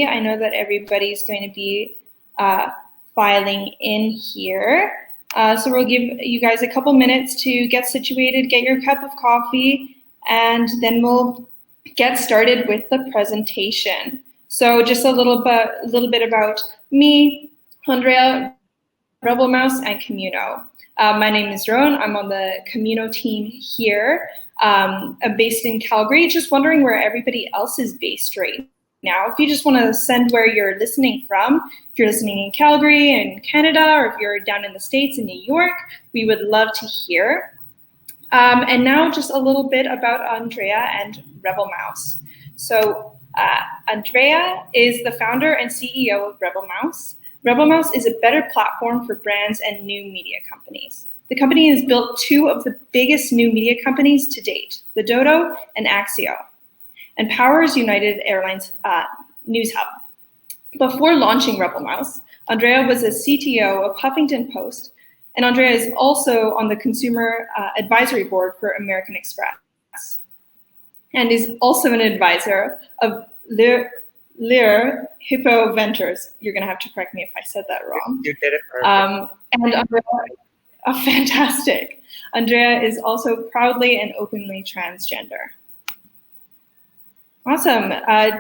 I know that everybody's going to be filing in here. So we'll give you guys a couple minutes to get situated, get your cup of coffee, and then we'll get started with the presentation. So just a little bit about me, Andrea, RebelMouse, and Communo. My name is Rowan. I'm on the Communo team here. I'm based in Calgary. Just wondering where everybody else is based right now. If you just want to send where you're listening from, if you're listening in Calgary and Canada, or if you're down in the States in New York, we would love to hear. And now just a little bit about Andrea and RebelMouse. So Andrea is the founder and CEO of RebelMouse. RebelMouse is a better platform for brands and new media companies. The company has built two of the biggest new media companies to date, the Dodo and Axio, and powers United Airlines News Hub. Before launching RebelMouse, Andrea was a CTO of Huffington Post, and Andrea is also on the consumer advisory board for American Express, and is also an advisor of Lear Hippo Ventures. You're going to have to correct me if I said that wrong. You did it perfect. And Andrea, fantastic. Andrea is also proudly and openly transgender. Awesome.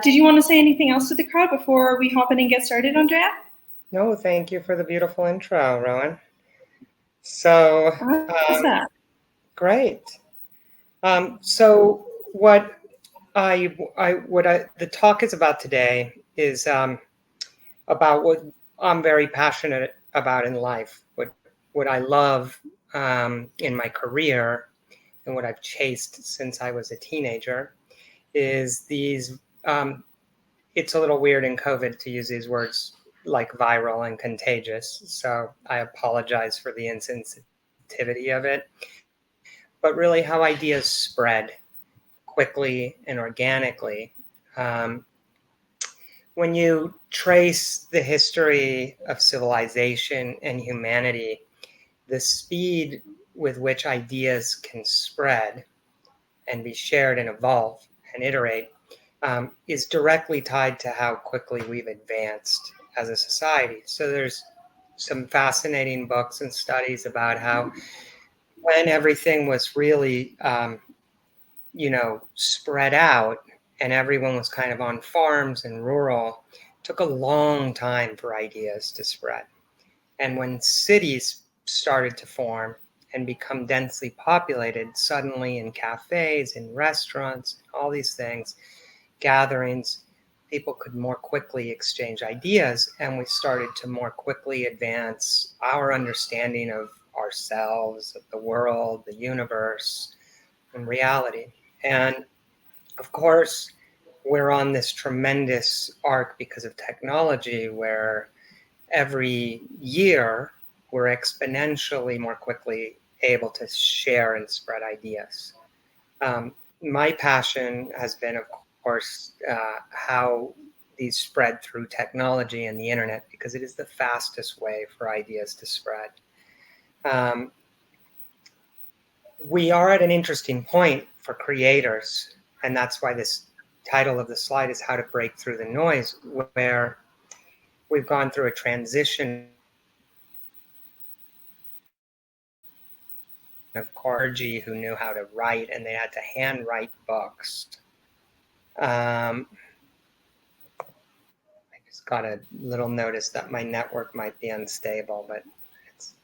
Did you want to say anything else to the crowd before we hop in and get started, Andrea? No, thank you for the beautiful intro, Rowan. So, great. So what the talk is about today is about what I'm very passionate about in life, what I love in my career, and what I've chased since I was a teenager is these. It's a little weird in COVID to use these words like viral and contagious, so I apologize for the insensitivity of it. But really, how ideas spread quickly and organically. When you trace the history of civilization and humanity, the speed with which ideas can spread and be shared and evolve and iterate is directly tied to how quickly we've advanced as a society. So there's some fascinating books and studies about how when everything was really spread out and everyone was kind of on farms and rural, it took a long time for ideas to spread. And when cities started to form and become densely populated, suddenly in cafes, in restaurants, all these things, gatherings, people could more quickly exchange ideas, and we started to more quickly advance our understanding of ourselves, of the world, the universe, and reality. And of course, we're on this tremendous arc because of technology where every year we're exponentially more quickly able to share and spread ideas. My passion has been, of course, how these spread through technology and the internet, because it is the fastest way for ideas to spread. We are at an interesting point for creators, and that's why this title of the slide is How to Break Through the Noise, where we've gone through a transition of clergy who knew how to write, and they had to handwrite books. I just got a little notice that my network might be unstable, but it's...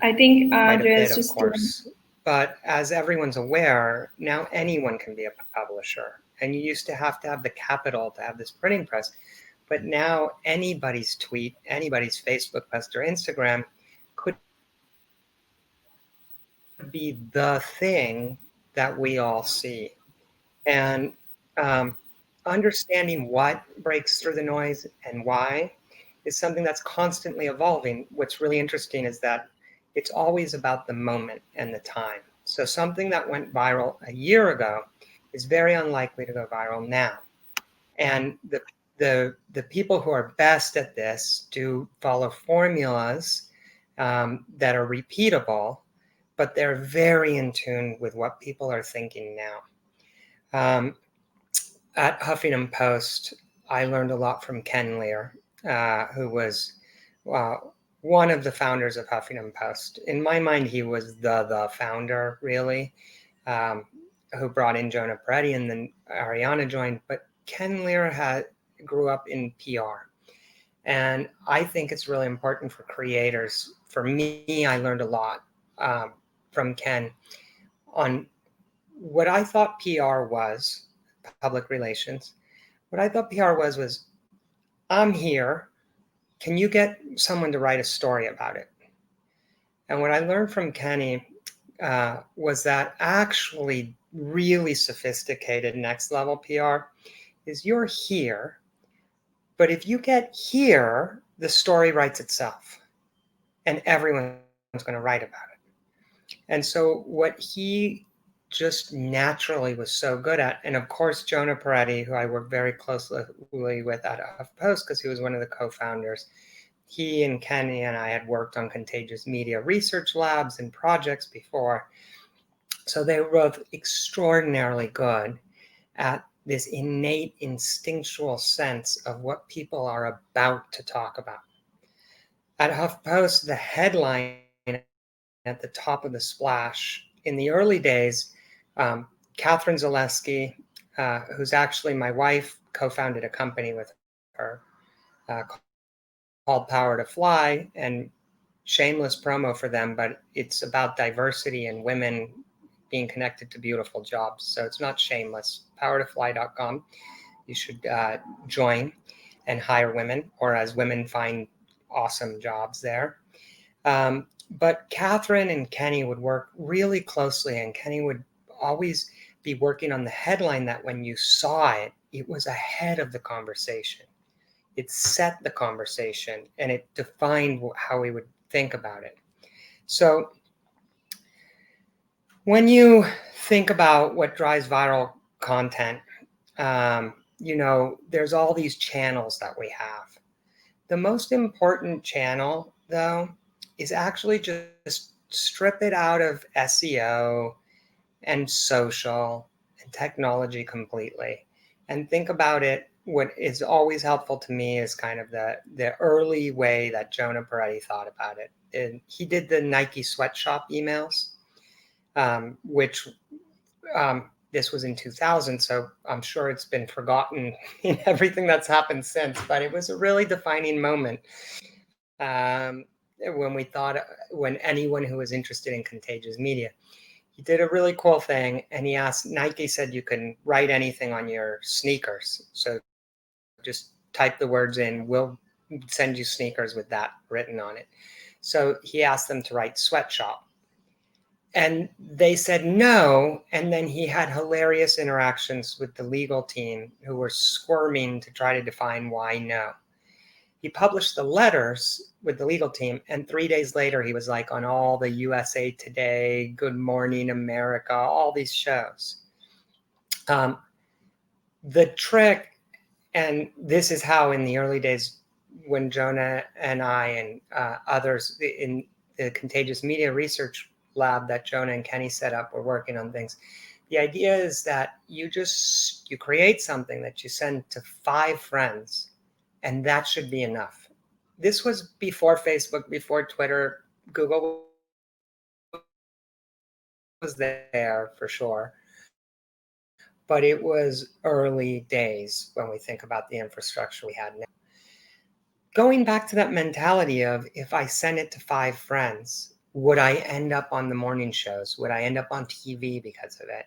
I think Andrea's just... Of course. But as everyone's aware, now anyone can be a publisher. And you used to have the capital to have this printing press. But now anybody's tweet, anybody's Facebook post or Instagram could be the thing that we all see. And understanding what breaks through the noise and why is something that's constantly evolving. What's really interesting is that it's always about the moment and the time. So something that went viral a year ago is very unlikely to go viral now. And the people who are best at this do follow formulas that are repeatable, but they're very in tune with what people are thinking now. At Huffington Post, I learned a lot from Ken Lear, who was one of the founders of Huffington Post. In my mind, he was the founder, really, who brought in Jonah Peretti, and then Ariana joined. But Ken Lear grew up in PR. And I think it's really important for creators. For me, I learned a lot from Ken on what I thought PR was, public relations. What I thought PR was I'm here. Can you get someone to write a story about it? And what I learned from Kenny was that actually really sophisticated next level PR is you're here, but if you get here, the story writes itself and everyone's going to write about it. And so what he just naturally was so good at, and of course, Jonah Peretti, who I work very closely with at HuffPost because he was one of the co-founders, he and Kenny and I had worked on contagious media research labs and projects before. So they were both extraordinarily good at this innate instinctual sense of what people are about to talk about. At HuffPost, the headline at the top of the splash in the early days, Catherine Zaleski, who's actually my wife, co-founded a company with her called Power to Fly, and shameless promo for them, but it's about diversity and women being connected to beautiful jobs. So it's not shameless. Powertofly.com. You should join and hire women, or as women find awesome jobs there. But Catherine and Kenny would work really closely, and Kenny would always be working on the headline that when you saw it, it was ahead of the conversation. It set the conversation and it defined how we would think about it. So when you think about what drives viral content, there's all these channels that we have. The most important channel, though, is actually just strip it out of SEO and social and technology completely and think about it. What is always helpful to me is kind of the early way that Jonah Peretti thought about it. And he did the Nike sweatshop emails, which this was in 2000, so I'm sure it's been forgotten in everything that's happened since, but it was a really defining moment when anyone who was interested in contagious media. He did a really cool thing, and he asked, Nike said you can write anything on your sneakers. So just type the words in, we'll send you sneakers with that written on it. So he asked them to write sweatshop. And they said no, and then he had hilarious interactions with the legal team who were squirming to try to define why no. He published the letters with the legal team, and 3 days later, he was like on all the USA Today, Good Morning America, all these shows. The trick, and this is how in the early days when Jonah and I and others in the contagious media research lab that Jonah and Kenny set up were working on things. The idea is that you create something that you send to 5 friends, and that should be enough. This was before Facebook, before Twitter. Google was there for sure, but it was early days when we think about the infrastructure we had now. Going back to that mentality of, if I send it to 5 friends, would I end up on the morning shows? Would I end up on TV because of it?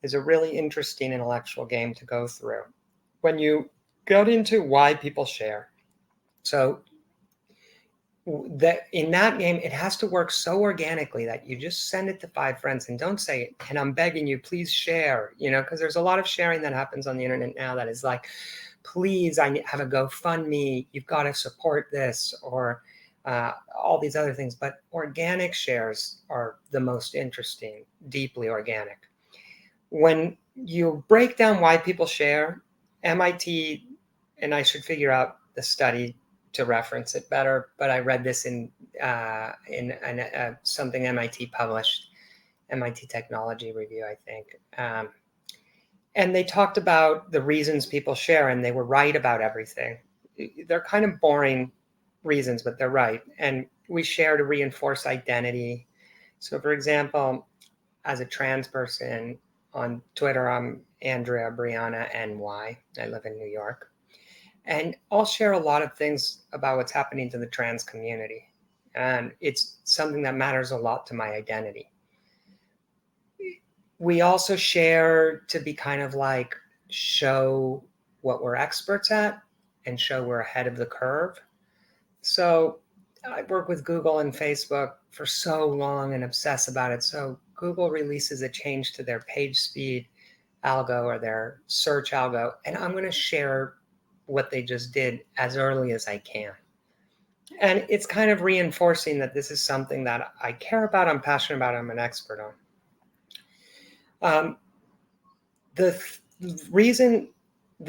Is a really interesting intellectual game to go through. When you get into why people share, so that in that game, it has to work so organically that you just send it to 5 friends and don't say, and I'm begging you, please share, because there's a lot of sharing that happens on the internet now that is like, please, I have a GoFundMe, you've got to support this, or all these other things. But organic shares are the most interesting, deeply organic. When you break down why people share, MIT, and I should figure out the study, to reference it better, but I read this in something MIT published, MIT Technology Review, I think. And they talked about the reasons people share, and they were right about everything. They're kind of boring reasons, but they're right. And we share to reinforce identity. So for example, as a trans person on Twitter, I'm Andrea, Breanna, NY. I live in New York. And I'll share a lot of things about what's happening to the trans community. And it's something that matters a lot to my identity. We also share to be kind of like show what we're experts at and show we're ahead of the curve. So I work with Google and Facebook for so long and obsess about it. So Google releases a change to their page speed algo or their search algo, and I'm going to share what they just did as early as I can. And it's kind of reinforcing that this is something that I care about, I'm passionate about, I'm an expert on. The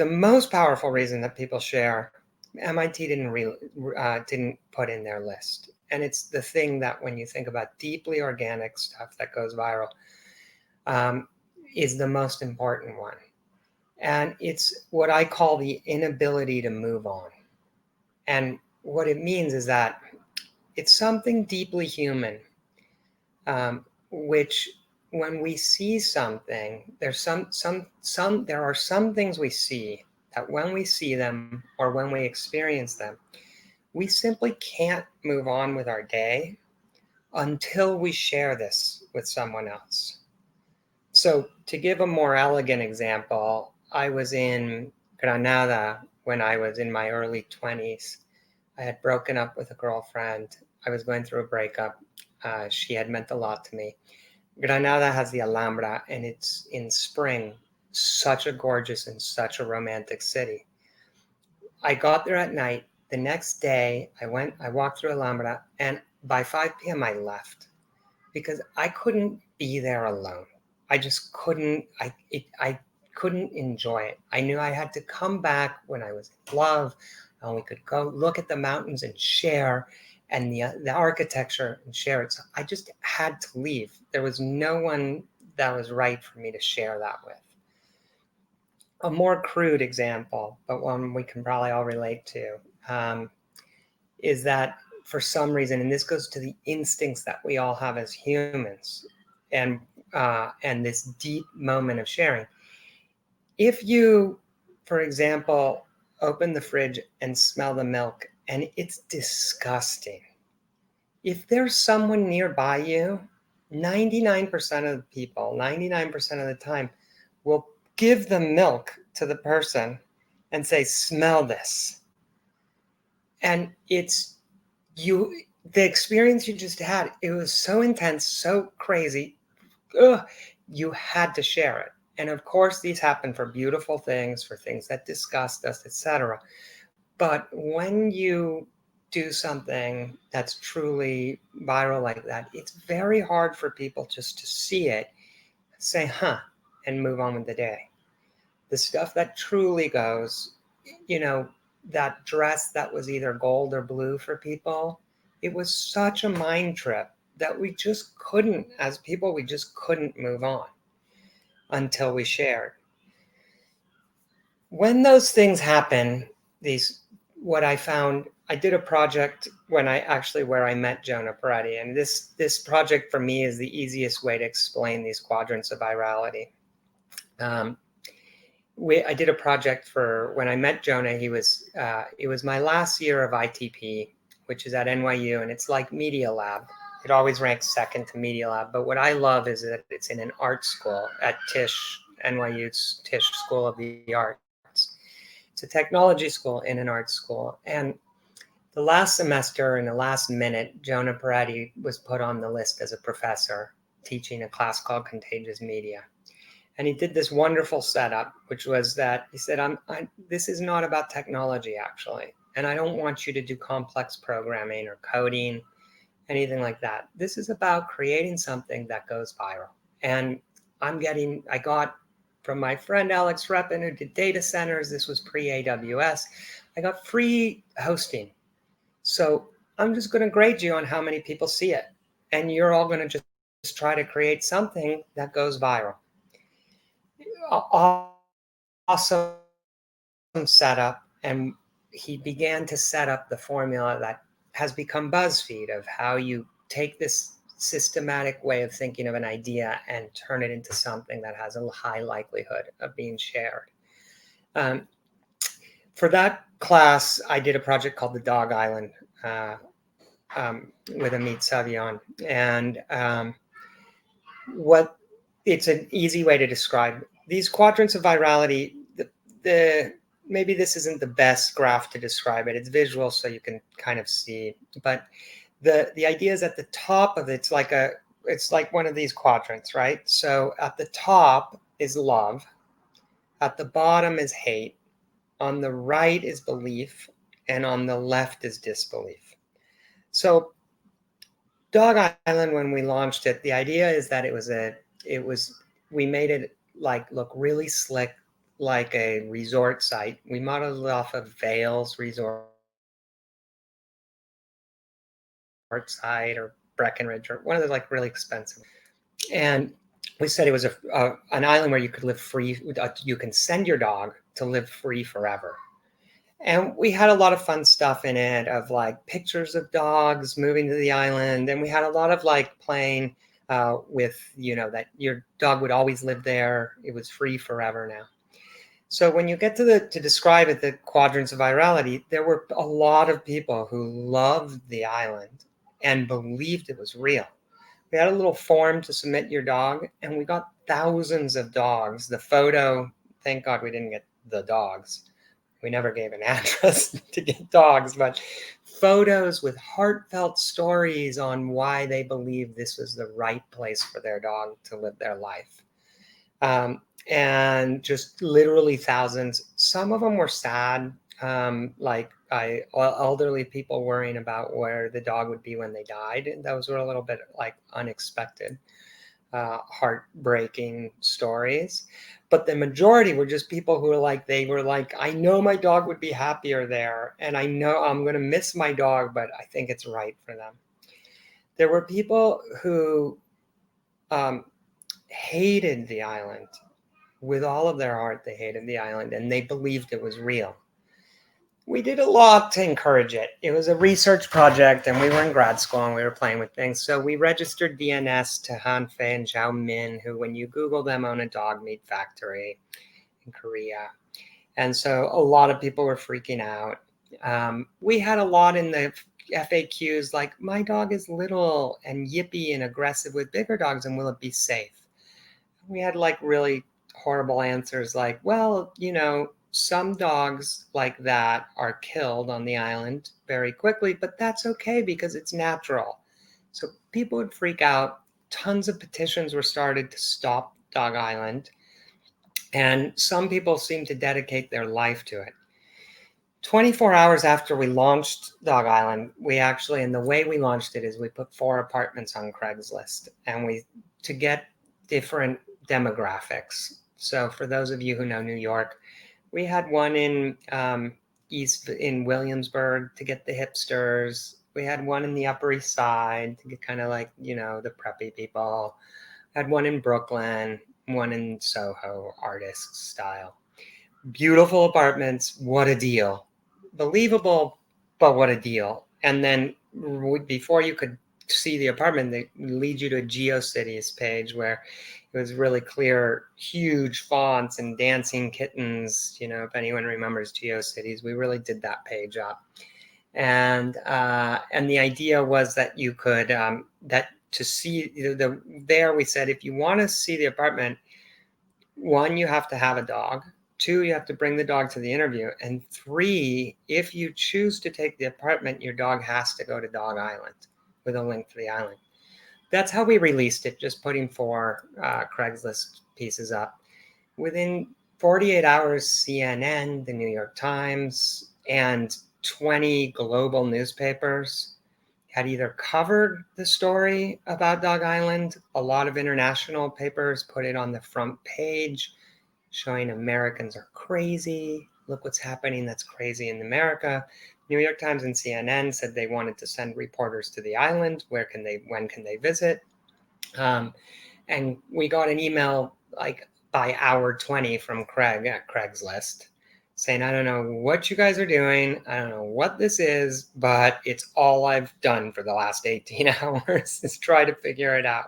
most powerful reason that people share, MIT didn't put in their list. And it's the thing that when you think about deeply organic stuff that goes viral, is the most important one. And it's what I call the inability to move on. And what it means is that it's something deeply human, which when we see something, there are some things we see that when we see them or when we experience them, we simply can't move on with our day until we share this with someone else. So to give a more elegant example, I was in Granada when I was in my early 20s. I had broken up with a girlfriend. I was going through a breakup. She had meant a lot to me. Granada has the Alhambra, and it's in spring, such a gorgeous and such a romantic city. I got there at night. The next day, I walked through Alhambra, and by 5 p.m. I left because I couldn't be there alone. I just couldn't, I couldn't enjoy it. I knew I had to come back when I was in love, and we could go look at the mountains and share, and the architecture and share it. So I just had to leave. There was no one that was right for me to share that with. A more crude example, but one we can probably all relate to, is that for some reason, and this goes to the instincts that we all have as humans, and this deep moment of sharing. If you, for example, open the fridge and smell the milk and it's disgusting, if there's someone nearby you, 99% of the people, 99% of the time, will give the milk to the person and say, smell this. And it's the experience you just had, it was so intense, so crazy. You had to share it. And of course, these happen for beautiful things, for things that disgust us, etc. But when you do something that's truly viral like that, it's very hard for people just to see it, say, huh, and move on with the day. The stuff that truly goes, that dress that was either gold or blue for people, it was such a mind trip that we just couldn't, as people, we just couldn't move on until we shared. When those things happen, what I found, I did a project where I met Jonah Peretti, and this project for me is the easiest way to explain these quadrants of virality. I did a project for when I met Jonah. It was my last year of ITP, which is at NYU, and it's like Media Lab. It always ranks second to Media Lab, but what I love is that it's in an art school at Tisch, NYU's Tisch School of the Arts. It's a technology school in an art school, and the last semester, in the last minute, Jonah Peretti was put on the list as a professor teaching a class called Contagious Media. And he did this wonderful setup, which was that he said, this is not about technology, actually. And I don't want you to do complex programming or coding, anything like that. This is about creating something that goes viral. And I got from my friend Alex Reppin, who did data centers, this was pre-AWS, I got free hosting So I'm just going to grade you on how many people see it. And you're all going to just try to create something that goes viral. Awesome setup. And he began to set up the formula that has become BuzzFeed of how you take this systematic way of thinking of an idea and turn it into something that has a high likelihood of being shared. For that class, I did a project called the Dog Island with Amit Savion. And what it's an easy way to describe these quadrants of virality. The maybe this isn't the best graph to describe it. It's visual, so you can kind of see. But the idea is at the top of it, it's like one of these quadrants, right? So at the top is love, at the bottom is hate, on the right is belief, and on the left is disbelief. So Dog Island, when we launched it, the idea is that we made it like look really slick, like a resort site. We modeled it off of Vale's resort site or Breckenridge or one of the like really expensive. And we said it was an island where you could live free. You can send your dog to live free forever. And we had a lot of fun stuff in it of like pictures of dogs moving to the island. And we had a lot of like playing with, that your dog would always live there. It was free forever now. So when you get to describe it, the quadrants of virality, there were a lot of people who loved the island and believed it was real. We had a little form to submit your dog, and we got thousands of dogs. The photo, thank God we didn't get the dogs. We never gave an address to get dogs, but photos with heartfelt stories on why they believe this was the right place for their dog to live their life. And just literally thousands. Some of them were sad, like elderly people worrying about where the dog would be when they died. Those were a little bit like unexpected, heartbreaking stories. But the majority were just people who were like, I know my dog would be happier there, and I know I'm going to miss my dog, but I think it's right for them. There were people who hated the island. With all of their heart, they hated the island, and they believed it was real. We did a lot to encourage it. It was a research project, and we were in grad school, and we were playing with things. So we registered DNS to Han Fei and Zhao Min, who, when you Google them, own a dog meat factory in Korea. And so a lot of people were freaking out. We had a lot in the FAQs, like, my dog is little and yippy and aggressive with bigger dogs, and will it be safe? We had like really horrible answers like, well, some dogs like that are killed on the island very quickly, but that's okay because it's natural. So people would freak out. Tons of petitions were started to stop Dog Island. And some people seem to dedicate their life to it. 24 hours after we launched Dog Island, and the way we launched it is we put 4 apartments on Craigslist, and to get different demographics. So for those of you who know New York, we had one in in Williamsburg to get the hipsters. We had one in the Upper East Side to get kind of like, the preppy people. Had one in Brooklyn, one in Soho, artist style. Beautiful apartments. What a deal. Believable, but what a deal. And then before you could see the apartment, they lead you to a GeoCities page where it was really clear, huge fonts and dancing kittens. If anyone remembers GeoCities, we really did that page up. And the idea was that you could to see there we said, if you want to see the apartment, 1, you have to have a dog. 2, you have to bring the dog to the interview. And 3, if you choose to take the apartment, your dog has to go to Dog Island with a link to the island. That's how we released it, just putting 4 Craigslist pieces up. Within 48 hours, CNN, the New York Times, and 20 global newspapers had either covered the story about Dog Island. A lot of international papers put it on the front page, showing Americans are crazy. Look what's happening. That's crazy in America. New York Times and CNN said they wanted to send reporters to the island. When can they visit? And we got an email like by hour 20 from Craig at Craigslist saying, I don't know what you guys are doing. I don't know what this is, but it's all I've done for the last 18 hours is try to figure it out.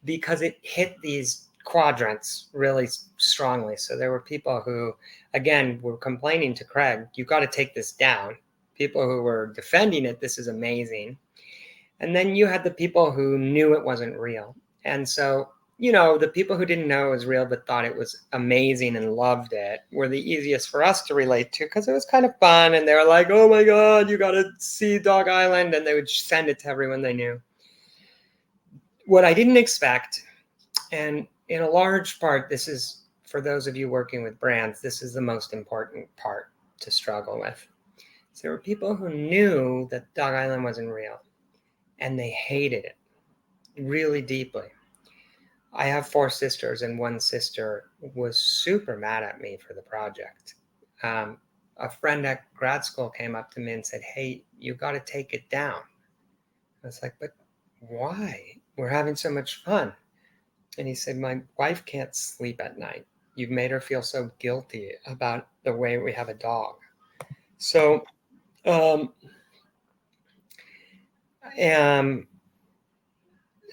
Because it hit these quadrants really strongly. So there were people who, again, were complaining to Craig, you got to take this down. People who were defending it, this is amazing. And then you had the people who knew it wasn't real. And so, the people who didn't know it was real but thought it was amazing and loved it were the easiest for us to relate to because it was kind of fun. And they were like, oh my God, you got to see Dog Island. And they would send it to everyone they knew. What I didn't expect, and in a large part, this is for those of you working with brands, this is the most important part to struggle with. So there were people who knew that Dog Island wasn't real. And they hated it really deeply. I have 4 sisters, and one sister was super mad at me for the project. A friend at grad school came up to me and said, hey, you got to take it down. I was like, but why? We're having so much fun. And he said, my wife can't sleep at night. You've made her feel so guilty about the way we have a dog. So,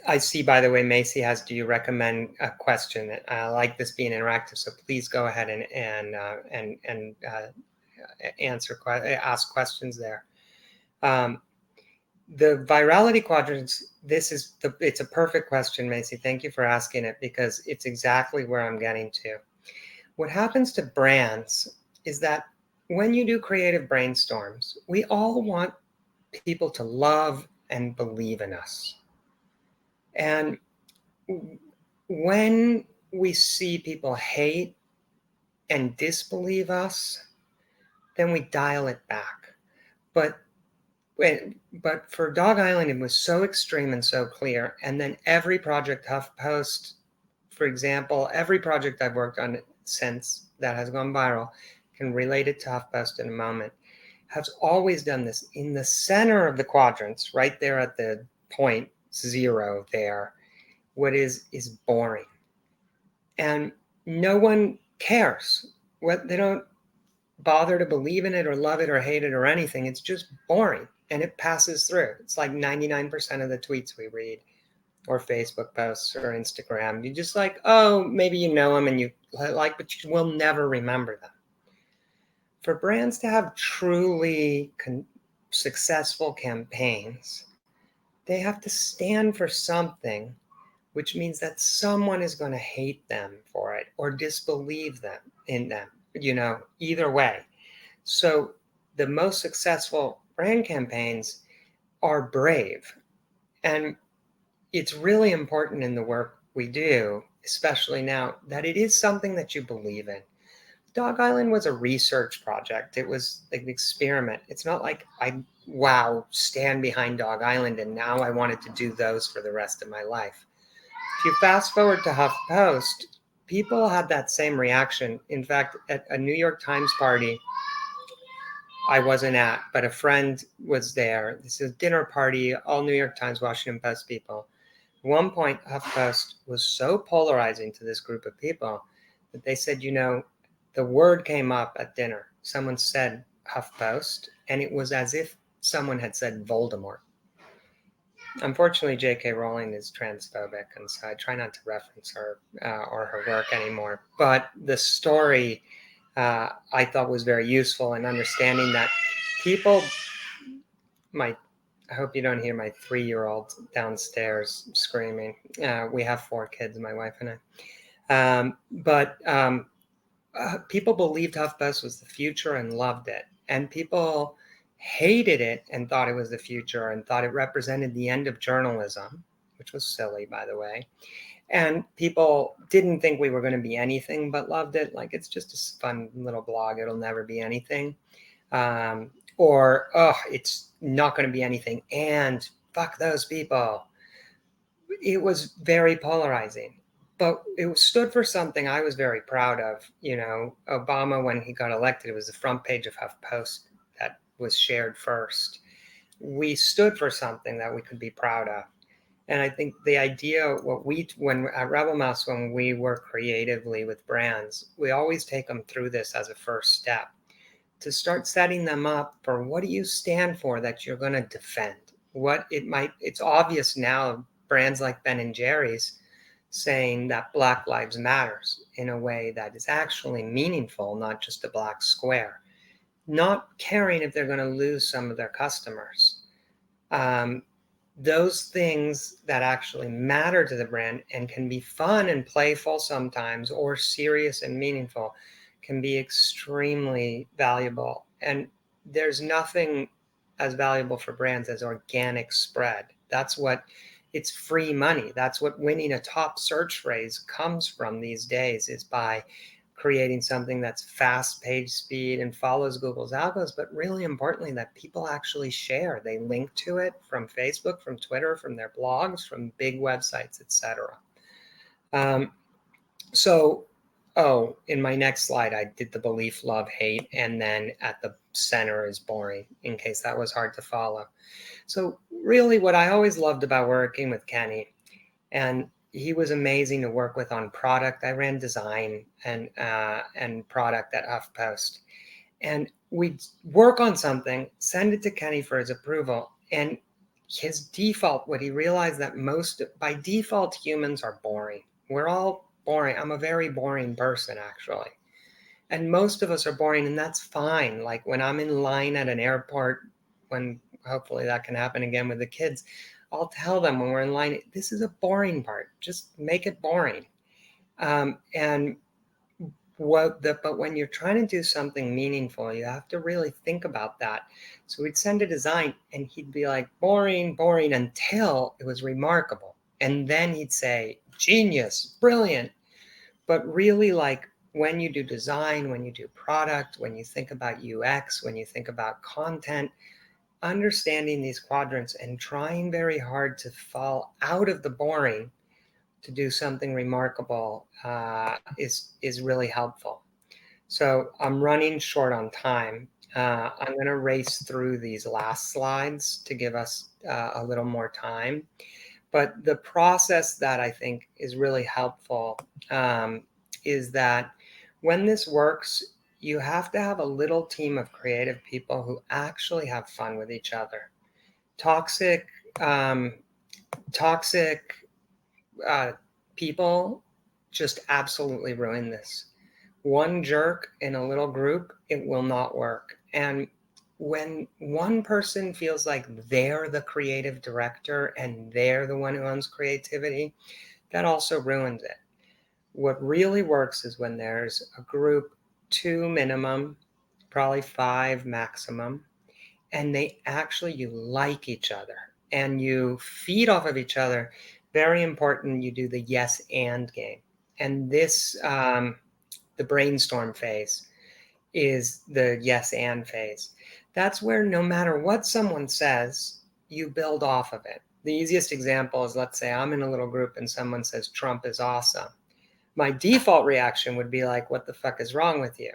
I see, by the way, Macy has, do you recommend a question? I like this being interactive, so please go ahead and ask questions there. The virality quadrants, it's a perfect question, Macy. Thank you for asking it because it's exactly where I'm getting to. What happens to brands is that when you do creative brainstorms, we all want people to love and believe in us. And when we see people hate and disbelieve us, then we dial it back. But for Dog Island, it was so extreme and so clear. And then every project, HuffPost, for example, every project I've worked on since that has gone viral, can relate it to HuffPost in a moment, has always done this. In the center of the quadrants, right there at the point 0 there, what is boring. And no one cares. They don't bother to believe in it or love it or hate it or anything. It's just boring. And it passes through. It's like 99% of the tweets we read or Facebook posts or Instagram. You just like, oh, maybe you know them and you like, but you will never remember them. For brands to have truly successful campaigns, they have to stand for something, which means that someone is going to hate them for it or disbelieve them in them, either way. So the most successful brand campaigns are brave. And it's really important in the work we do, especially now, that it is something that you believe in. Dog Island was a research project. It was an experiment. It's not like stand behind Dog Island and now I wanted to do those for the rest of my life. If you fast forward to HuffPost, people had that same reaction. In fact, at a New York Times party I wasn't at, but a friend was there. This is a dinner party, all New York Times, Washington Post people. At one point, HuffPost was so polarizing to this group of people that they said, the word came up at dinner. Someone said HuffPost, and it was as if someone had said Voldemort. Unfortunately, J.K. Rowling is transphobic, and so I try not to reference her or her work anymore. But the story I thought was very useful in understanding that people I hope you don't hear my 3-year-old downstairs screaming. We have 4 kids, my wife and I. But people believed HuffPost was the future and loved it. And people hated it and thought it was the future and thought it represented the end of journalism, which was silly, by the way. And people didn't think we were going to be anything but loved it. Like, it's just a fun little blog. It'll never be anything. It's not going to be anything. And fuck those people. It was very polarizing. but it stood for something I was very proud of. You know, Obama, when he got elected, it was the front page of HuffPost that was shared first. We stood for something that we could be proud of. And I think the idea, when at RebelMouse, when we work creatively with brands, we always take them through this as a first step to start setting them up for what do you stand for that you're going to defend. It's obvious now, brands like Ben and Jerry's saying that Black Lives Matters in a way that is actually meaningful, not just a black square, not caring if they're going to lose some of their customers. Those things that actually matter to the brand and can be fun and playful sometimes, or serious and meaningful, can be extremely valuable. And there's nothing as valuable for brands as organic spread. It's free money. That's what winning a top search phrase comes from these days, is by creating something that's fast page speed and follows Google's algos, but really importantly, that people actually share. They link to it from Facebook, from Twitter, from their blogs, from big websites, etc. In my next slide, I did the belief, love, hate, and then at the center is boring, in case that was hard to follow. So really what I always loved about working with Kenny, and he was amazing to work with on product. I ran design and product at HuffPost. And we'd work on something, send it to Kenny for his approval. And his default, what he realized that by default, humans are boring. We're all boring. I'm a very boring person, actually. And most of us are boring, and that's fine. Like when I'm in line at an airport, when hopefully that can happen again with the kids, I'll tell them when we're in line, this is a boring part. Just make it boring. But when you're trying to do something meaningful, you have to really think about that. So we'd send a design, and he'd be like, boring, boring, until it was remarkable. And then he'd say, genius, brilliant. But really, like when you do design, when you do product, when you think about UX, when you think about content, understanding these quadrants and trying very hard to fall out of the boring to do something remarkable is really helpful. So I'm running short on time. I'm going to race through these last slides to give us a little more time. But the process that I think is really helpful is that when this works, you have to have a little team of creative people who actually have fun with each other. Toxic people just absolutely ruin this. One jerk in a little group, it will not work. And when one person feels like they're the creative director and they're the one who owns creativity, that also ruins it. What really works is when there's a group, 2 minimum, probably 5 maximum, and you like each other and you feed off of each other. Very important, you do the yes and game. And this, the brainstorm phase is the yes and phase. That's where no matter what someone says, you build off of it. The easiest example is, let's say I'm in a little group and someone says Trump is awesome. My default reaction would be like, what the fuck is wrong with you?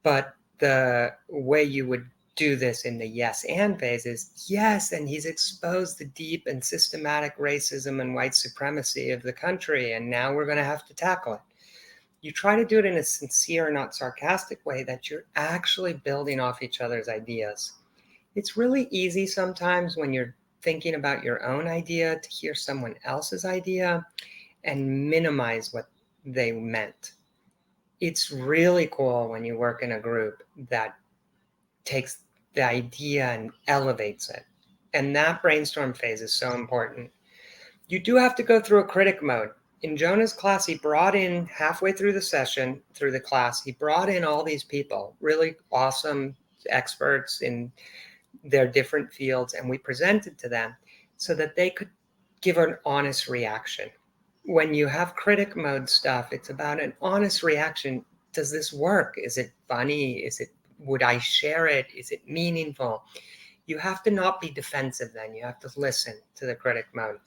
But the way you would do this in the yes and phase is, yes, and he's exposed the deep and systematic racism and white supremacy of the country, and now we're going to have to tackle it. You try to do it in a sincere, not sarcastic way that you're actually building off each other's ideas. It's really easy sometimes when you're thinking about your own idea to hear someone else's idea and minimize what they meant. It's really cool when you work in a group that takes the idea and elevates it. And that brainstorm phase is so important. You do have to go through a critic mode. In Jonah's class, he brought in halfway through the class, he brought in all these people, really awesome experts in their different fields, and we presented to them so that they could give an honest reaction. When you have critic mode stuff, it's about an honest reaction. Does this work? Is it funny? Would I share it? Is it meaningful? You have to not be defensive then. You have to listen to the critic mode.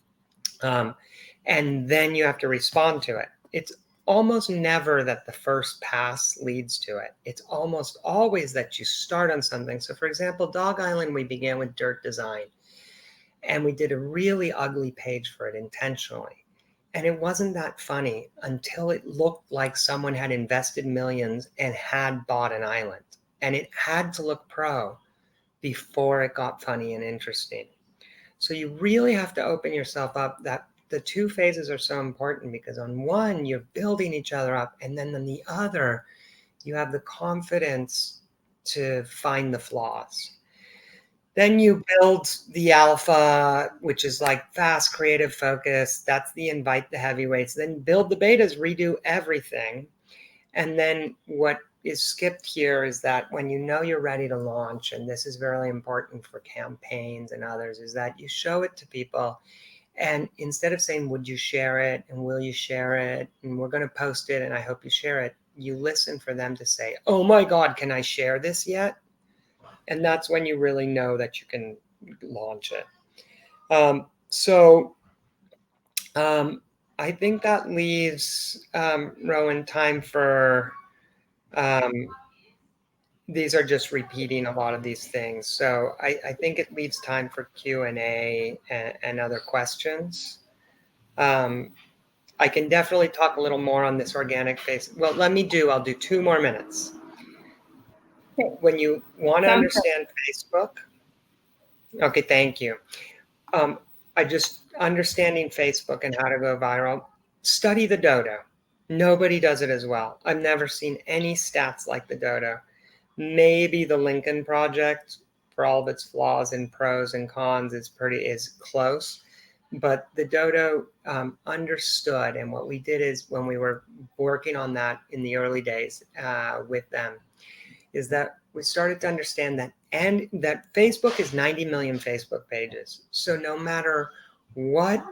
And then you have to respond to it. it's almost never that the first pass leads to it. It's almost always that you start on something. So for example, Dog Island, we began with dirt design, and we did a really ugly page for it intentionally. And it wasn't that funny until it looked like someone had invested millions and had bought an island. And it had to look pro before it got funny and interesting. So you really have to open yourself up. That the two phases are so important, because on one, you're building each other up. And then on the other, you have the confidence to find the flaws. Then you build the alpha, which is like fast, creative, focus. That's the invite the heavyweights. Then build the betas, redo everything. And then what is skipped here is that when you know you're ready to launch, and this is very important for campaigns and others, is that you show it to people. And instead of saying, would you share it? And will you share it? And we're going to post it, and I hope you share it. You listen for them to say, oh my God, can I share this yet? And that's when you really know that you can launch it. I think that leaves, Rowan, time for, these are just repeating a lot of these things. So I think it leaves time for Q&A and other questions. I can definitely talk a little more on this organic phase. Well, I'll do 2 more minutes. Okay. When you want to Sounds understand Facebook, okay, thank you. I just understanding Facebook and how to go viral. Study the Dodo. Nobody does it as well. I've never seen any stats like the Dodo. Maybe the Lincoln Project, for all of its flaws and pros and cons, is close. But the Dodo understood, and what we did is when we were working on that in the early days with them, is that we started to understand that, and that Facebook is 90 million Facebook pages. So no matter what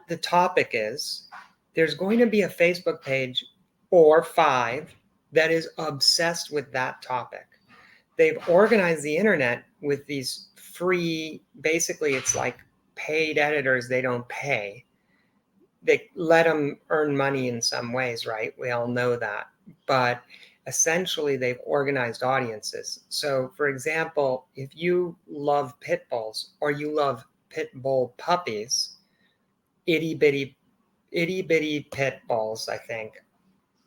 the topic is, there's going to be a Facebook page or 5 that is obsessed with that topic. They've organized the internet with these free, basically it's like paid editors they don't pay. They let them earn money in some ways, right? We all know that. But essentially, they've organized audiences. So, for example, if you love pit bulls or you love pit bull puppies, itty bitty pit bulls, I think,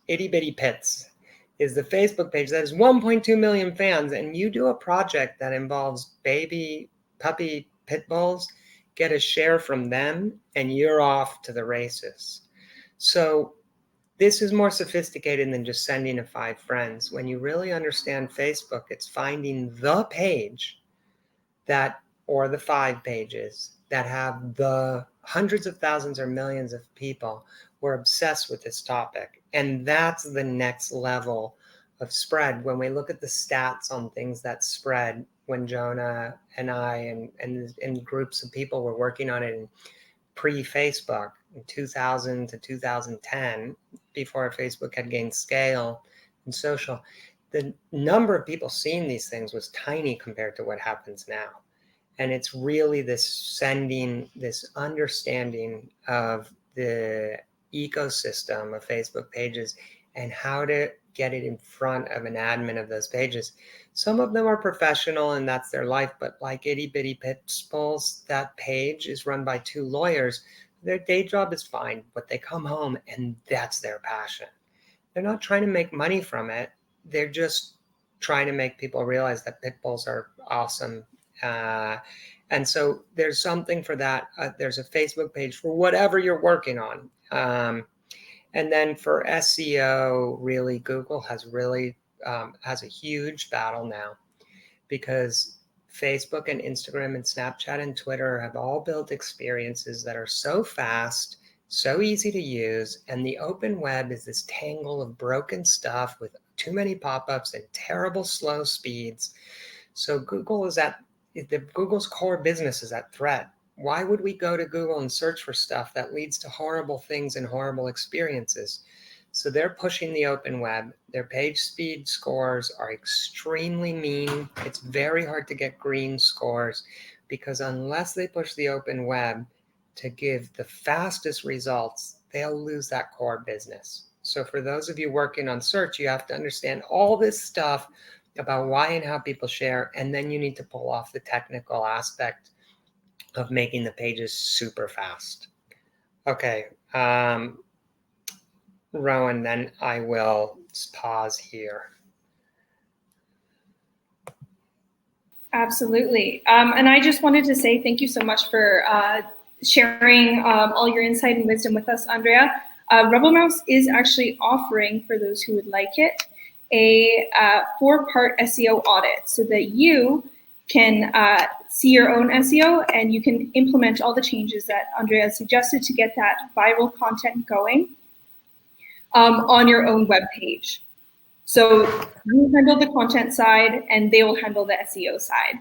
itty bitty pits is the Facebook page that has 1.2 million fans, and you do a project that involves baby puppy pit bulls, get a share from them, and you're off to the races. So this is more sophisticated than just sending to 5 friends. When you really understand Facebook, it's finding the page that, or the 5 pages that have the hundreds of thousands or millions of people who are obsessed with this topic. And that's the next level of spread. When we look at the stats on things that spread, when Jonah and I and groups of people were working on it in pre-Facebook in 2000 to 2010, before Facebook had gained scale and social, the number of people seeing these things was tiny compared to what happens now. And it's really this sending, this understanding of the ecosystem of Facebook pages and how to get it in front of an admin of those pages. Some of them are professional and that's their life, but like Itty Bitty Pit Bulls, that page is run by 2 lawyers. Their day job is fine, but they come home and that's their passion. They're not trying to make money from it. They're just trying to make people realize that pit bulls are awesome. And so there's something for that. There's a Facebook page for whatever you're working on. And then for SEO, really, Google has a huge battle now, because Facebook and Instagram and Snapchat and Twitter have all built experiences that are so fast, so easy to use. And the open web is this tangle of broken stuff with too many pop-ups and terrible slow speeds. So Google's core business is at threat. Why would we go to Google and search for stuff that leads to horrible things and horrible experiences? So they're pushing the open web. Their page speed scores are extremely mean. It's very hard to get green scores, because unless they push the open web to give the fastest results, they'll lose that core business. So for those of you working on search, you have to understand all this stuff about why and how people share, and then you need to pull off the technical aspect of making the pages super fast. Okay, Rowan, then I will pause here. Absolutely. And I just wanted to say thank you so much for sharing all your insight and wisdom with us, Andrea. RebelMouse is actually offering, for those who would like it, a 4-part SEO audit so that you can see your own SEO and you can implement all the changes that Andrea suggested to get that viral content going on your own web page. So you handle the content side and they will handle the SEO side.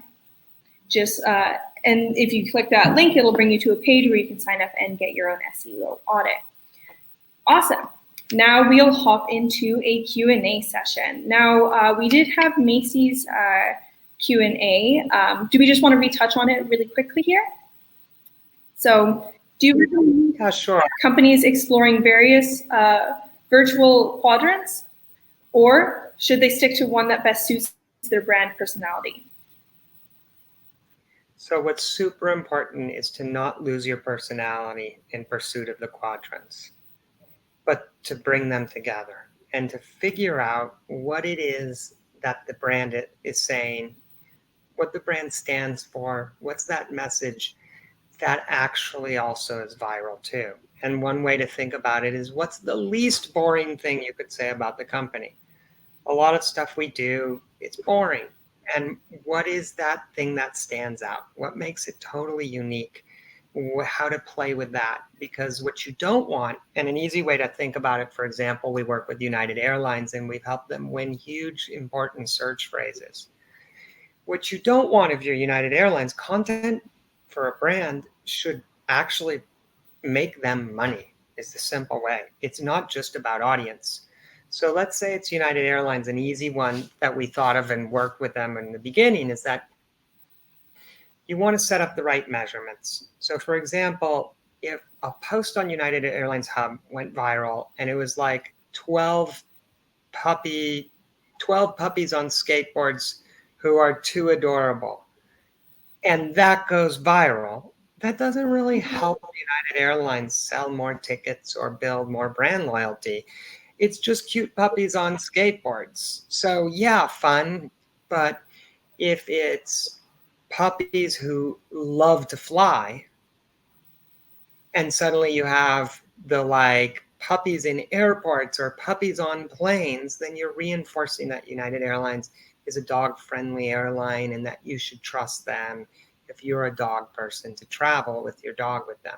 And if you click that link, it'll bring you to a page where you can sign up and get your own SEO audit. Awesome. Now we'll hop into a Q&A session. Now we did have Macy's Q&A. Do we just want to retouch on it really quickly here? So do you recommend companies exploring various virtual quadrants, or should they stick to one that best suits their brand personality? So what's super important is to not lose your personality in pursuit of the quadrants, but to bring them together and to figure out what it is that the brand is saying, what the brand stands for, what's that message that actually also is viral too. And one way to think about it is, what's the least boring thing you could say about the company? A lot of stuff we do, it's boring. And what is that thing that stands out? What makes it totally unique? How to play with that? Because what you don't want, and an easy way to think about it, for example, we work with United Airlines and we've helped them win huge, important search phrases. What you don't want if you're United Airlines, content for a brand should actually make them money, is the simple way. It's not just about audience. So let's say it's United Airlines. An easy one that we thought of and worked with them in the beginning is that you want to set up the right measurements. So for example, if a post on United Airlines Hub went viral and it was like 12 puppies on skateboards who are too adorable, and that goes viral, that doesn't really help United Airlines sell more tickets or build more brand loyalty. It's just cute puppies on skateboards. So yeah, fun, but if it's puppies who love to fly, and suddenly you have the like puppies in airports or puppies on planes, then you're reinforcing that United Airlines is a dog-friendly airline and that you should trust them if you're a dog person to travel with your dog with them.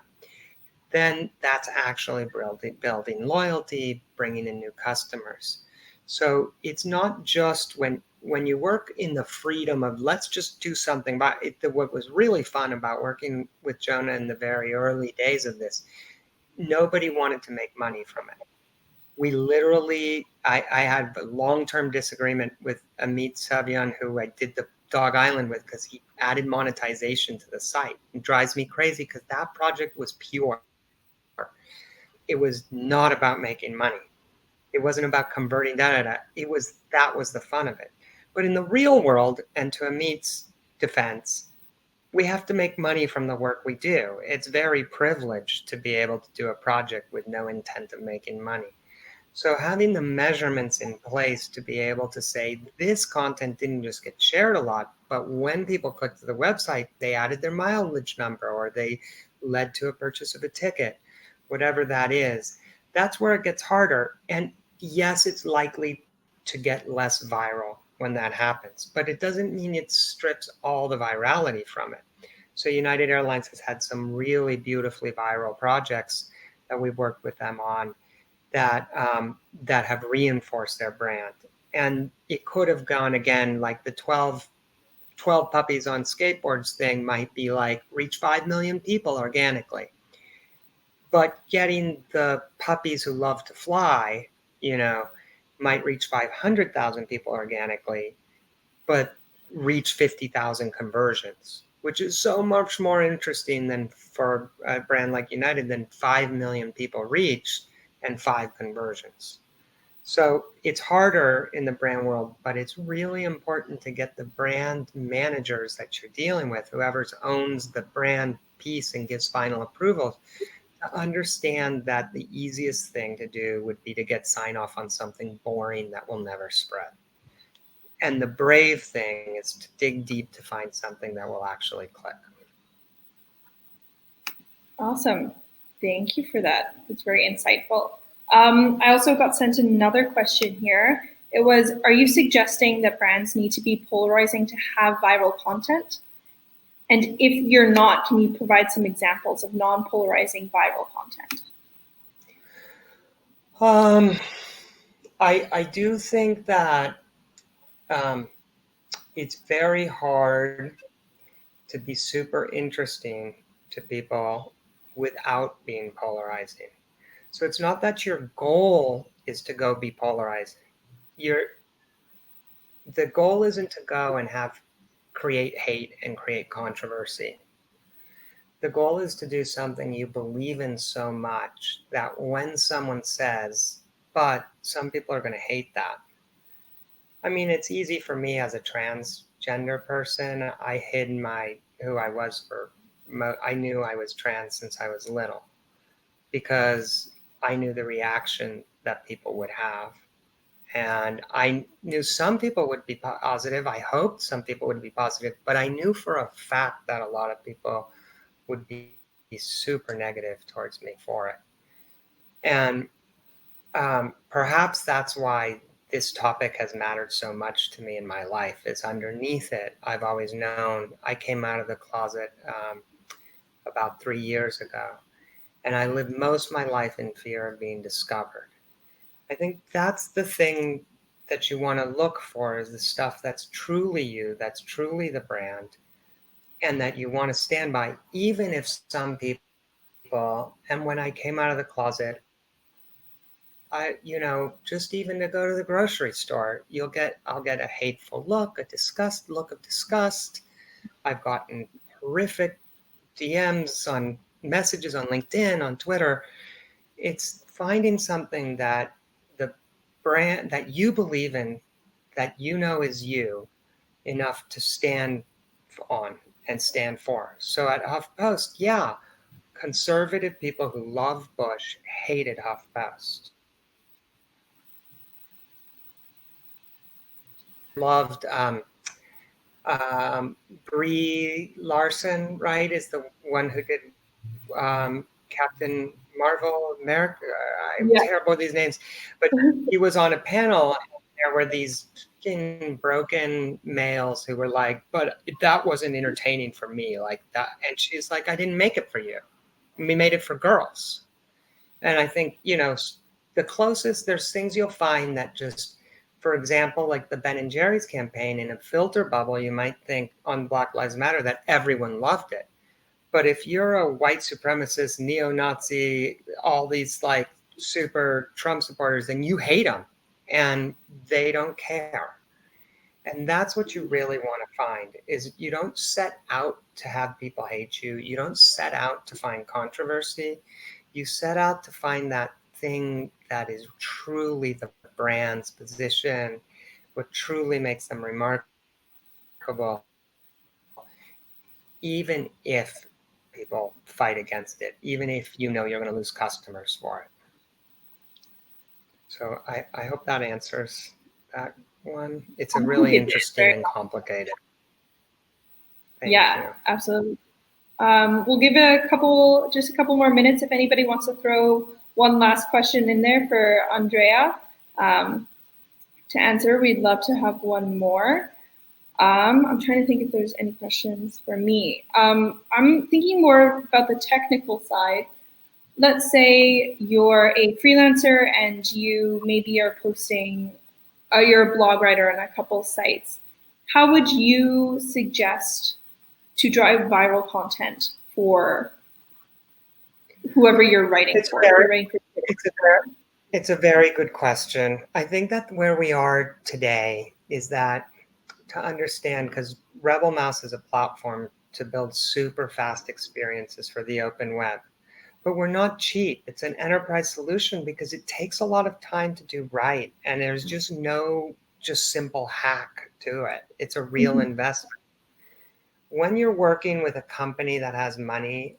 Then that's actually building loyalty, bringing in new customers. So it's not just when you work in the freedom of let's just do something. But what was really fun about working with Jonah in the very early days of this, nobody wanted to make money from it. We literally, I had a long-term disagreement with Amit Savian, who I did the Dog Island with, because he added monetization to the site. It drives me crazy because that project was pure. It was not about making money. It wasn't about converting data. That was the fun of it. But in the real world, and to Amit's defense, we have to make money from the work we do. It's very privileged to be able to do a project with no intent of making money. So having the measurements in place to be able to say this content didn't just get shared a lot, but when people clicked to the website, they added their mileage number or they led to a purchase of a ticket, whatever that is, that's where it gets harder. And yes, it's likely to get less viral when that happens, but it doesn't mean it strips all the virality from it. So United Airlines has had some really beautifully viral projects that we've worked with them on that have reinforced their brand. And it could have gone again, like the 12 puppies on skateboards thing might be like reach 5 million people organically. But getting the puppies who love to fly, might reach 500,000 people organically, but reach 50,000 conversions. which is so much more interesting than for a brand like United than 5 million people reached and 5 conversions. So it's harder in the brand world, but it's really important to get the brand managers that you're dealing with, whoever owns the brand piece and gives final approvals, to understand that the easiest thing to do would be to get sign off on something boring that will never spread. And the brave thing is to dig deep to find something that will actually click. Awesome. Thank you for that. It's very insightful. I also got sent another question here. It was, are you suggesting that brands need to be polarizing to have viral content? And if you're not, can you provide some examples of non-polarizing viral content? I do think that it's very hard to be super interesting to people without being polarizing. So it's not that your goal is to go be polarizing. The goal isn't to go and create hate and create controversy. The goal is to do something you believe in so much that when someone says, but some people are going to hate that. I mean, it's easy for me as a transgender person. I hid who I was I knew I was trans since I was little because I knew the reaction that people would have. And I knew some people would be positive. I hoped some people would be positive, but I knew for a fact that a lot of people would be super negative towards me for it. And perhaps that's why this topic has mattered so much to me in my life, is underneath it, I've always known. I came out of the closet about 3 years ago, and I lived most of my life in fear of being discovered. I think that's the thing that you want to look for, is the stuff that's truly you, that's truly the brand, and that you want to stand by, even if some people, and when I came out of the closet, just even to go to the grocery store, I'll get a hateful look, look of disgust. I've gotten horrific DMs on messages on LinkedIn, on Twitter. It's finding something that the brand that you believe in, that you know is you, enough to stand on and stand for. So at HuffPost, yeah, conservative people who love Bush hated HuffPost. Loved Brie Larson, right, is the one who did Captain Marvel, America. I'm terrible with these names, but he was on a panel, and there were these broken males who were like, but that wasn't entertaining for me, like that. And she's like, I didn't make it for you. We made it for girls. And I think, the closest, there's things you'll find that just, for example, like the Ben and Jerry's campaign, in a filter bubble, you might think on Black Lives Matter that everyone loved it. But if you're a white supremacist, neo-Nazi, all these like super Trump supporters, then you hate them and they don't care. And that's what you really want to find, is you don't set out to have people hate you. You don't set out to find controversy. You set out to find that thing that is truly the brand's position, what truly makes them remarkable, even if people fight against it, even if you're going to lose customers for it. So I hope that answers that one. It's a really interesting and complicated. Thank you. Absolutely. We'll give just a couple more minutes if anybody wants to throw one last question in there for Andrea to answer. We'd love to have one more. I'm trying to think if there's any questions for me. I'm thinking more about the technical side. Let's say you're a freelancer and you maybe are posting, you're a blog writer on a couple sites. How would you suggest to drive viral content for whoever you're writing for? It's a very good question. I think that where we are today is that to understand, because RebelMouse is a platform to build super fast experiences for the open web. But we're not cheap. It's an enterprise solution because it takes a lot of time to do right. And there's just no just simple hack to it. It's a real investment. When you're working with a company that has money,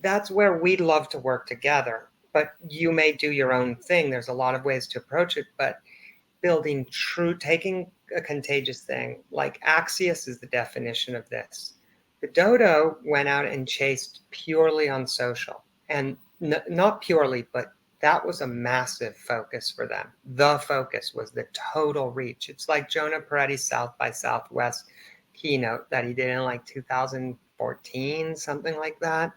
that's where we'd love to work together. But you may do your own thing. There's a lot of ways to approach it. But taking a contagious thing, like Axios is the definition of this. The Dodo went out and chased purely on social. And not purely, but that was a massive focus for them. The focus was the total reach. It's like Jonah Peretti's South by Southwest keynote that he did in like 2014, something like that,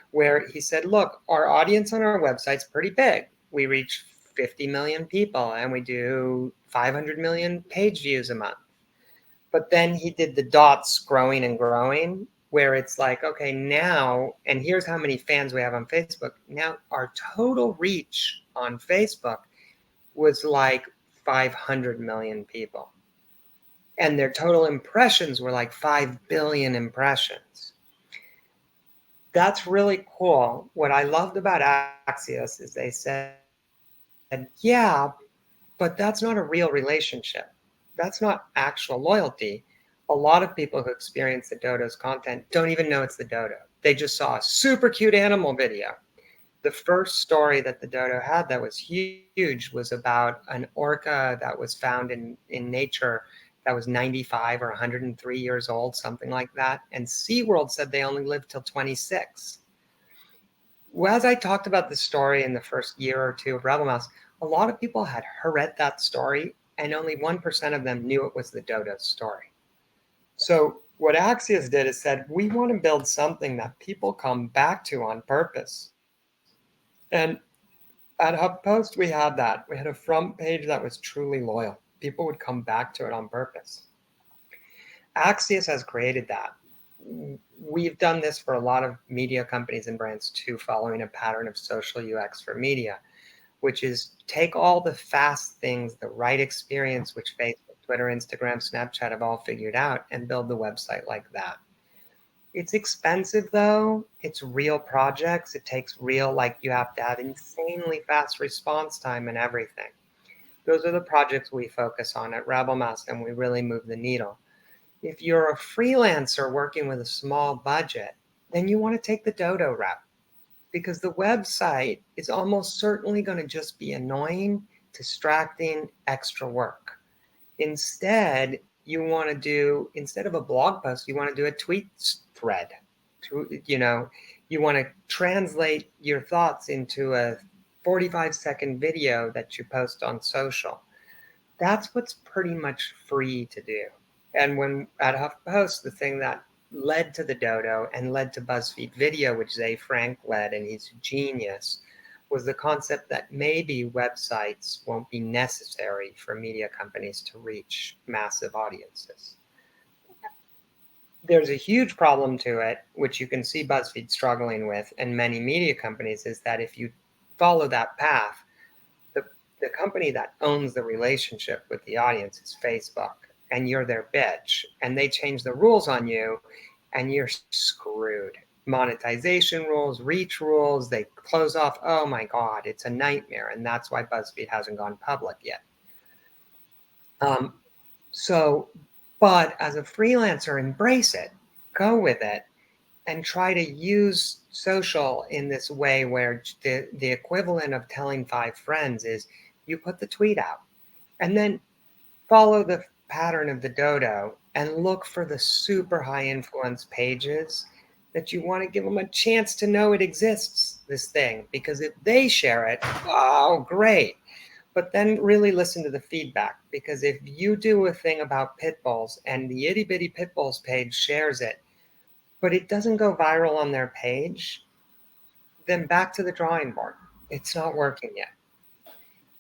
where he said, look, our audience on our website's pretty big. We reach 50 million people and we do 500 million page views a month. But then he did the dots growing and growing, where it's like, okay, now, and here's how many fans we have on Facebook. Now our total reach on Facebook was like 500 million people. And their total impressions were like 5 billion impressions. That's really cool. What I loved about Axios is they said, yeah, but that's not a real relationship. That's not actual loyalty. A lot of people who experience the Dodo's content don't even know it's the Dodo. They just saw a super cute animal video. The first story that the Dodo had that was huge was about an orca that was found in nature that was 95 or 103 years old, something like that. And SeaWorld said they only lived till 26. Well, as I talked about the story in the first year or two of RebelMouse, a lot of people had read that story and only 1% of them knew it was the Dodo's story. So what Axios did is said, we want to build something that people come back to on purpose. And at HuffPost, we had that. We had a front page that was truly loyal. People would come back to it on purpose. Axios has created that. We've done this for a lot of media companies and brands too, following a pattern of social UX for media, which is take all the fast things, the right experience, which Facebook, Twitter, Instagram, Snapchat have all figured out, and build the website like that. It's expensive though. It's real projects. It takes real, like you have to have insanely fast response time and everything. Those are the projects we focus on at RebelMouse, and we really move the needle. If you're a freelancer working with a small budget, then you want to take the Dodo route, because the website is almost certainly going to just be annoying, distracting, extra work. Instead, you want to do, instead of a blog post, you want to do a tweet thread. You want to translate your thoughts into a 45-second video that you post on social. That's what's pretty much free to do. And when at HuffPost, the thing that led to the Dodo and led to BuzzFeed Video, which Zay Frank led, and he's a genius, was the concept that maybe websites won't be necessary for media companies to reach massive audiences. There's a huge problem to it, which you can see BuzzFeed struggling with, and many media companies, is that if you follow that path, the company that owns the relationship with the audience is Facebook, and you're their bitch, and they change the rules on you, and you're screwed. Monetization rules, reach rules, they close off. Oh my God, it's a nightmare. And that's why BuzzFeed hasn't gone public yet. But as a freelancer, embrace it, go with it, and try to use social in this way where the equivalent of telling 5 friends is you put the tweet out and then follow the pattern of the Dodo and look for the super high influence pages that you want to give them a chance to know it exists, this thing, because if they share it, oh, great. But then really listen to the feedback, because if you do a thing about pit bulls and the itty bitty pit bulls page shares it, but it doesn't go viral on their page, then back to the drawing board. It's not working yet.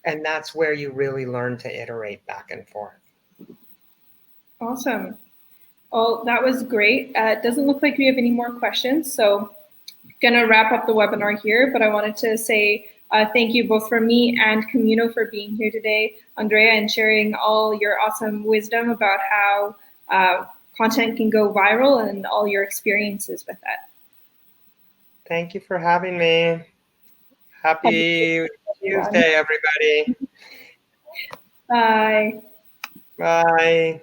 And that's where you really learn to iterate back and forth. Awesome. Well, that was great. It doesn't look like we have any more questions, so I'm gonna wrap up the webinar here, but I wanted to say thank you both from me and Communo for being here today, Andrea, and sharing all your awesome wisdom about how content can go viral and all your experiences with it. Thank you for having me. Happy Tuesday, everybody. Bye. Bye.